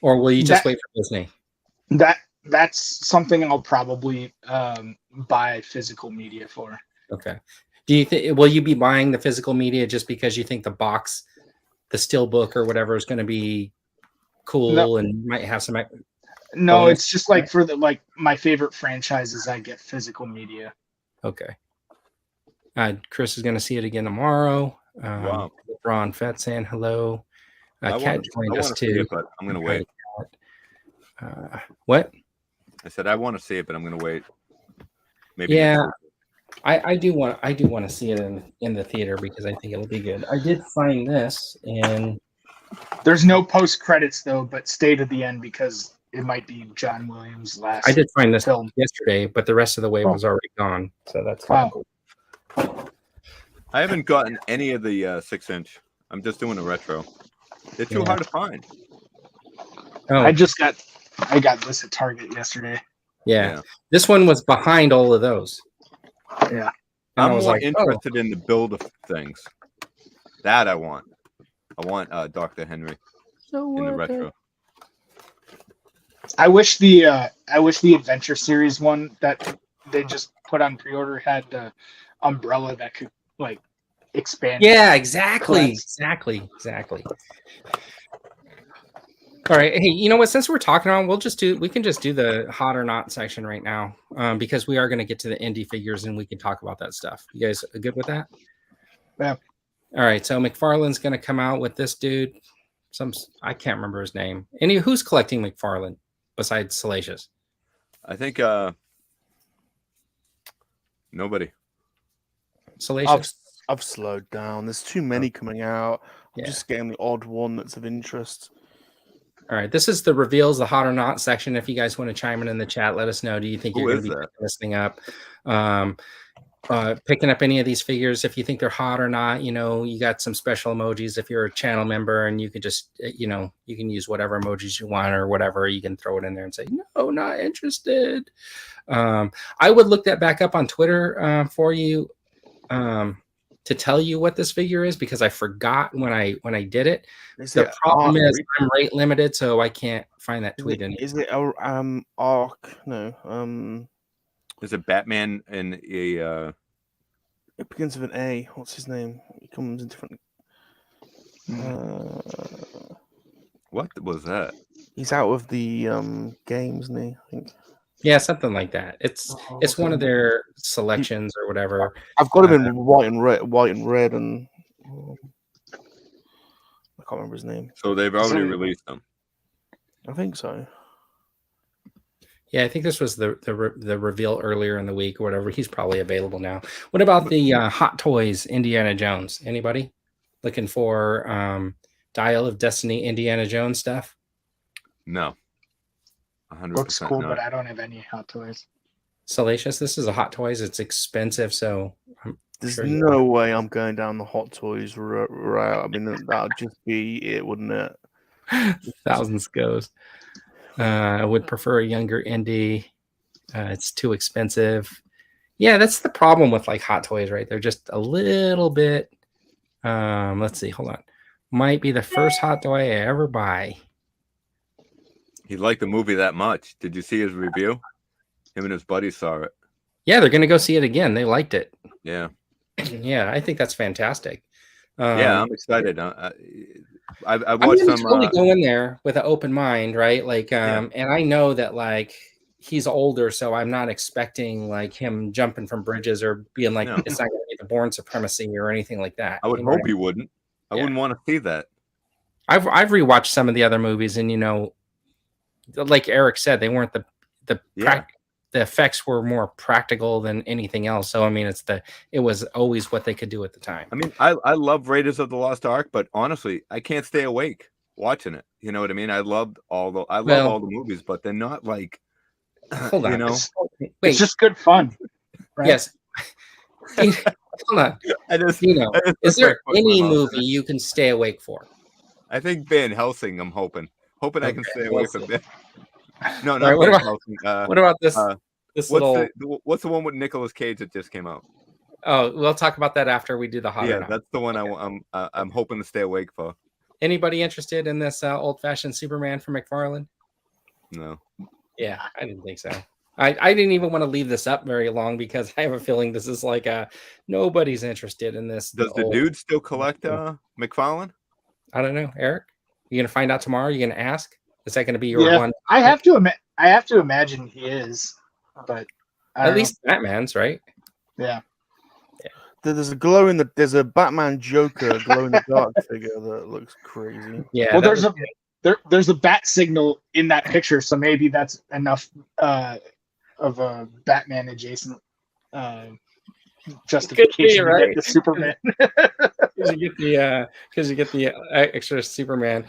S1: or will you just wait for Disney?
S2: That's something I'll probably buy physical media for.
S1: Okay. Do you think will you be buying the physical media just because you think the box, the steelbook or whatever is going to be cool and might have some?
S2: No, it's just like for my favorite franchises, I get physical media.
S1: Okay. Chris is going to see it again tomorrow.
S4: Wow.
S1: Ron Fett saying hello. Kat joined us too.
S4: It, but I'm going to wait.
S1: What?
S4: I said I want to see it, but I'm going to wait. Maybe.
S1: Yeah, I do want to see it in the theater because I think it'll be good. I did find this, and
S2: there's no post credits though, but stay to the end because it might be John Williams' last.
S1: I did find this
S2: film
S1: yesterday, but the rest of the wave was already gone, so that's kind of cool.
S4: I haven't gotten any of the 6-inch. I'm just doing a retro. They're too hard to find.
S1: Oh.
S2: I got this at Target yesterday.
S1: Yeah. This one was behind all of those.
S2: Yeah.
S4: I'm more interested in the build of things. That I want. I want Dr. Henry in the retro.
S2: I wish the Adventure Series one that they just put on pre-order had the umbrella that could like expand.
S1: Yeah, exactly. All right. Hey, you know what? Since we're talking on, we can just do the hot or not section right now, because we are going to get to the indie figures and we can talk about that stuff. You guys are good with that?
S2: Yeah.
S1: All right. So McFarlane's going to come out with this dude. I can't remember his name. Who's collecting McFarlane besides Salacious?
S4: I think nobody.
S1: Salacious.
S3: I've slowed down. There's too many coming out. I'm just getting the odd one that's of interest.
S1: All right, this is the reveals, the hot or not section. If you guys want to chime in the chat, let us know. Do you think you're going to be picking this thing up? Picking up any of these figures, if you think they're hot or not, you got some special emojis if you're a channel member, and you can just, you can use whatever emojis you want or whatever. You can throw it in there and say, no, not interested. I would look that back up on Twitter for you to tell you what this figure is, because I forgot when I did it. The problem is I'm rate limited, so I can't find that tweet anymore.
S3: Is it Arc? No.
S4: Is it Batman in a?
S3: It begins with an A. What's his name? He comes in different.
S4: What was that?
S3: He's out of the games, isn't he? I think.
S1: Yeah, something like that. It's one of their selections or whatever.
S3: I've got him in white and red, and I can't remember his name.
S4: So they've already released them.
S3: I think so.
S1: Yeah, I think this was the reveal earlier in the week or whatever. He's probably available now. What about the Hot Toys Indiana Jones? Anybody looking for Dial of Destiny Indiana Jones stuff?
S4: No. 100%
S2: Looks cool,
S4: not.
S2: but I don't have any Hot Toys.
S1: Salacious, this is a Hot Toys. It's expensive, so
S3: There's
S1: sure
S3: no way I'm going down the Hot Toys route. I mean, that would just be it, wouldn't it?
S1: thousands goes. I would prefer a younger indie. It's too expensive. Yeah, that's the problem with like Hot Toys, right? They're just a little bit. Let's see. Hold on. Might be the first Hot Toy I ever buy.
S4: He liked the movie that much. Did you see his review? Him and his buddies saw it.
S1: Yeah, they're gonna go see it again. They liked it.
S4: Yeah.
S1: Yeah, I think that's fantastic.
S4: Yeah, I'm excited. I
S1: I'm
S4: watched
S1: gonna
S4: some.
S1: totally go in there with an open mind, right? Like, and I know that like he's older, so I'm not expecting like him jumping from bridges or being like it's not gonna be the Born Supremacy or anything like that.
S4: I would hope he wouldn't. I wouldn't want to see that.
S1: I've rewatched some of the other movies, and you know, like Eric said, they weren't the effects were more practical than anything else. So I mean, it was always what they could do at the time.
S4: I mean, I love Raiders of the Lost Ark, but honestly, I can't stay awake watching it. You know what I mean? I love all the movies, but they're not like
S1: hold on.
S4: You know,
S2: it's just good fun. Right?
S1: Yes. Hold on. Is there any movie you can stay awake for?
S4: I think Van Helsing. I'm hoping I can stay awake from that. No, not
S1: right,
S4: Van Helsing.
S1: What about this?
S4: What's the one with Nicolas Cage that just came out?
S1: Oh, we'll talk about that after we do the hot.
S4: Yeah, that's the one I'm hoping to stay awake for.
S1: Anybody interested in this old-fashioned Superman from McFarlane?
S4: No.
S1: Yeah, I didn't think so. I didn't even want to leave this up very long because I have a feeling this is like nobody's interested in this.
S4: Does the dude still collect McFarlane?
S1: I don't know, Eric. You gonna find out tomorrow? You gonna ask? Is that gonna be your one?
S2: I have to imagine he is, but
S1: at least Batman's right.
S2: Yeah.
S3: There's a Batman Joker glow in the dark figure that looks crazy.
S2: Yeah. Well, there's a bat signal in that picture, so maybe that's enough of a Batman adjacent justification to get the Superman.
S1: Because you get the extra Superman.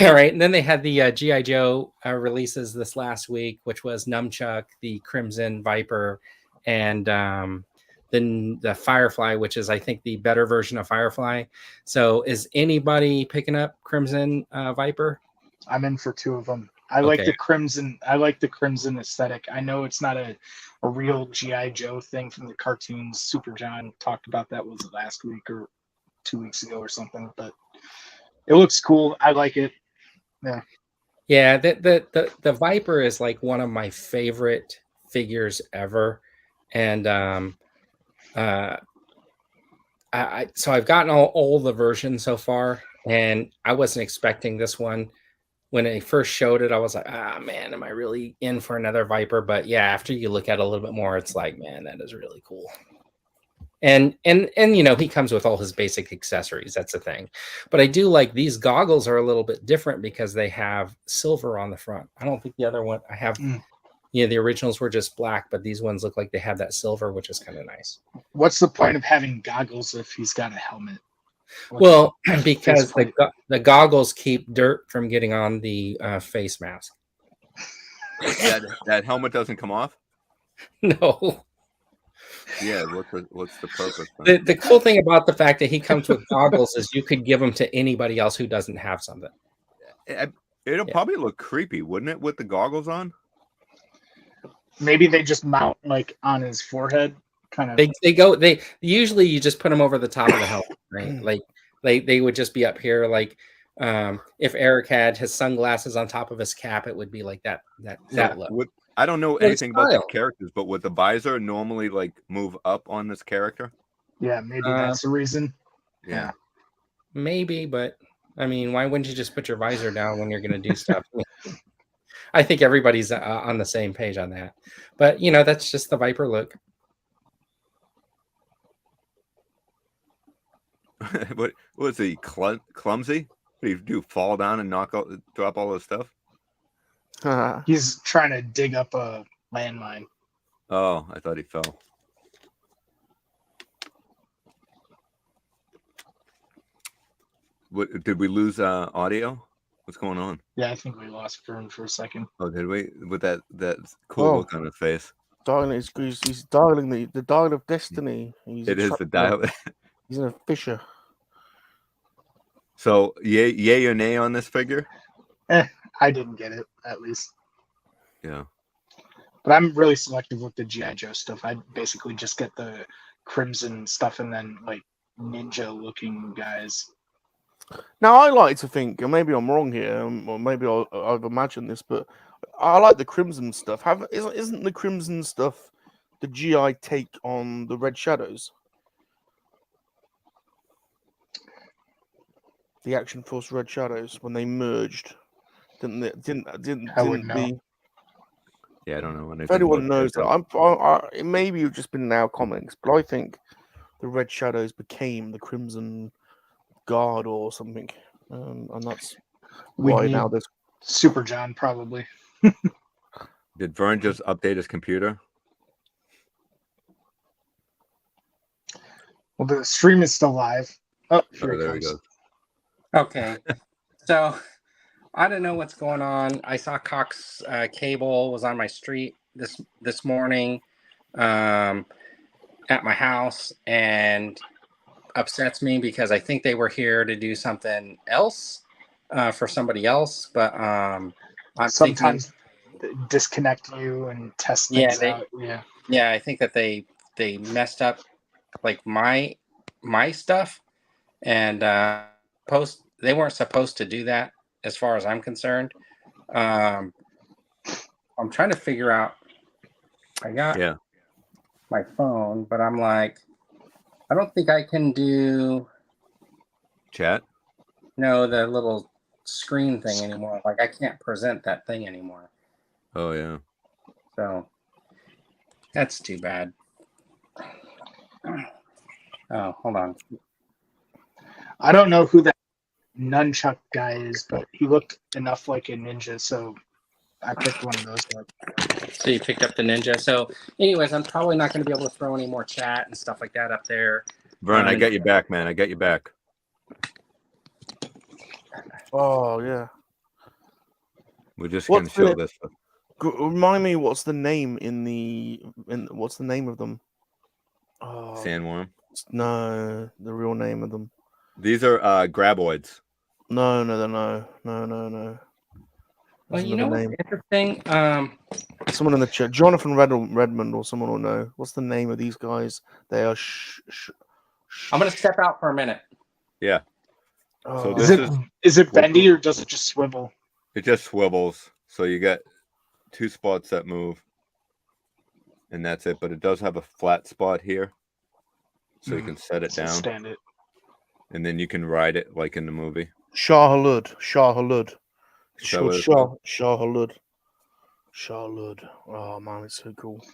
S1: All right, and then they had the GIJOE releases this last week, which was Nunchuck, the Crimson Viper, and then the Firefly, which is I think the better version of Firefly. So, is anybody picking up Crimson Viper?
S2: I'm in for two of them. I like the crimson. I like the crimson aesthetic. I know it's not a real GI Joe thing from the cartoons. Super John talked about that was last week or 2 weeks ago or something, but it looks cool. I like it. Yeah.
S1: Yeah, the Viper is like one of my favorite figures ever, and so I've gotten all the versions so far, and I wasn't expecting this one. When they first showed it, I was like, man, am I really in for another Viper? But yeah, after you look at it a little bit more, it's like, man, that is really cool. And you know, he comes with all his basic accessories. That's the thing. But I do like these goggles are a little bit different because they have silver on the front. I don't think the other one I have. Yeah, the originals were just black, but these ones look like they have that silver, which is kind of nice.
S2: What's the point of having goggles if he's got a helmet?
S1: Well, because the goggles keep dirt from getting on the face mask.
S4: Yeah, that helmet doesn't come off?
S1: No.
S4: Yeah, what's the purpose?
S1: The cool thing about the fact that he comes with goggles is you could give them to anybody else who doesn't have something.
S4: It'll probably look creepy, wouldn't it, with the goggles on?
S2: Maybe they just mount like on his forehead. Kind of.
S1: They usually you just put them over the top of the helmet, right? Like they would just be up here. Like if Eric had his sunglasses on top of his cap, it would be like that look.
S4: I don't know anything about the characters, but would the visor normally like move up on this character?
S2: Yeah, maybe that's the reason.
S4: Yeah,
S1: maybe, but I mean, why wouldn't you just put your visor down when you're going to do stuff? I think everybody's on the same page on that. But you know, that's just the Viper look.
S4: What was he clumsy? What do you do? Fall down and drop all this stuff?
S2: He's trying to dig up a landmine.
S4: Oh, I thought he fell. What did we lose audio? What's going on?
S2: Yeah, I think we lost Vern for a second.
S4: Oh, did we? With that cool look on his face.
S3: Dialing, he's dialing the dial of destiny.
S4: It is the dial.
S3: He's in a fissure.
S4: So, yay or nay on this figure?
S2: I didn't get it, at least.
S4: Yeah.
S2: But I'm really selective with the GI Joe stuff. I basically just get the crimson stuff and then like ninja-looking guys.
S3: Now, I like to think, and maybe I'm wrong here, or maybe I've imagined this, but I like the crimson stuff. Isn't the crimson stuff the GI take on the Red Shadows? The Action Force Red Shadows when they merged, didn't
S2: know.
S4: Yeah, I don't know.
S3: If anyone knows that, it maybe you've just been in our comics, but I think the Red Shadows became the Crimson Guard or something, and that's why now there's
S2: Super John probably.
S4: Did Vern just update his computer?
S2: Well, the stream is still live. Oh, here
S4: there
S2: it
S4: we
S2: comes.
S4: go.
S1: Okay. So I don't know what's going on. I saw Cox Cable was on my street this morning at my house, and upsets me because I think they were here to do something else for somebody else. But I'm
S2: sometimes disconnect you and test things out.
S1: Yeah, I think that they messed up like my stuff, and they weren't supposed to do that as far as I'm concerned. I'm trying to figure out. I got my phone, but I'm like, I don't think I can do
S4: chat.
S1: No, the little screen thing anymore. Like I can't present that thing anymore.
S4: Oh yeah.
S1: So that's too bad. Oh, hold on.
S2: I don't know who that Nunchuck guy is, but he looked enough like a ninja, so I picked one of those up.
S1: So you picked up the ninja. So anyways, I'm probably not going to be able to throw any more chat and stuff like that up there.
S4: Vern, I got you back, man. I got you back.
S3: Oh yeah.
S4: We're just going to show this.
S3: Remind me, what's the name what's the name of them?
S4: Sandworm?
S3: No, the real name of them.
S4: These are graboids.
S3: No.
S1: Well, you know what's interesting?
S3: Someone in the chat, Jonathan Redmond, or someone will know. What's the name of these guys? They are.
S1: I'm going to step out for a minute.
S4: Yeah.
S2: So is it bendy or does it just swivel?
S4: It just swivels. So you get two spots that move, and that's it. But it does have a flat spot here, so you can set it down,
S2: stand it,
S4: and then you can ride it like in the movie.
S3: Shah Halud. Oh man, it's so cool.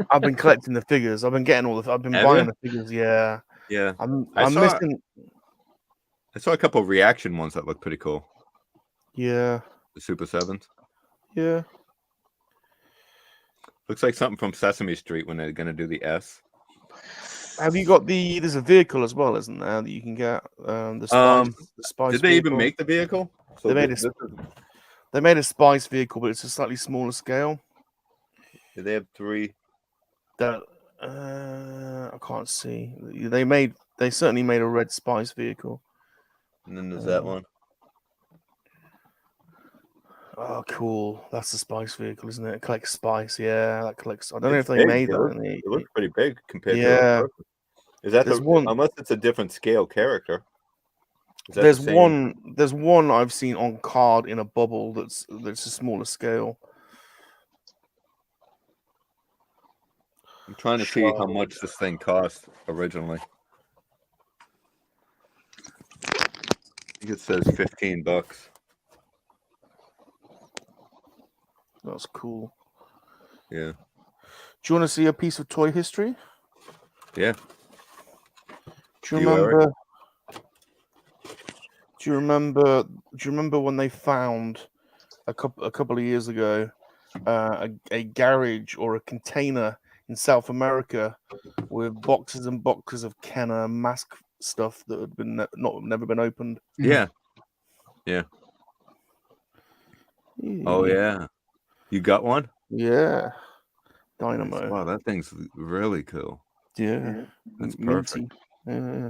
S3: I've been collecting the figures. I've been getting I've been buying the figures. Yeah.
S4: Yeah.
S3: I'm missing.
S4: I saw a couple of reaction ones that look pretty cool.
S3: Yeah.
S4: The Super 7s.
S3: Yeah.
S4: Looks like something from Sesame Street when they're gonna do the S.
S3: Have you got there's a vehicle as well, isn't there, that you can get? The Spice
S4: did they even make the vehicle? So
S3: they made a Spice vehicle, but it's a slightly smaller scale.
S4: Do they have 3?
S3: That I can't see. They certainly made a red Spice vehicle.
S4: And then there's that one.
S3: Oh, cool. That's the Spice vehicle, isn't it? It collects Spice. Yeah, that collects. I don't know if
S4: Big.
S3: they made that.
S4: It looks pretty big compared to is that unless it's a different scale character.
S3: There's one I've seen on card in a bubble that's a smaller scale.
S4: I'm trying to see how much this thing cost originally. I think it says $15.
S3: That's cool.
S4: Yeah.
S3: Do you want to see a piece of toy history?
S4: Yeah.
S3: Do you remember? Do you remember? Do you remember when they found a couple of years ago a garage or a container in South America with boxes and boxes of Kenner mask stuff that had been never been opened?
S4: Yeah. Yeah. Oh yeah. You got one?
S3: Yeah. Dynamo.
S4: Wow, that thing's really cool.
S3: Yeah.
S4: That's
S3: Minty.
S4: perfect.
S3: Yeah.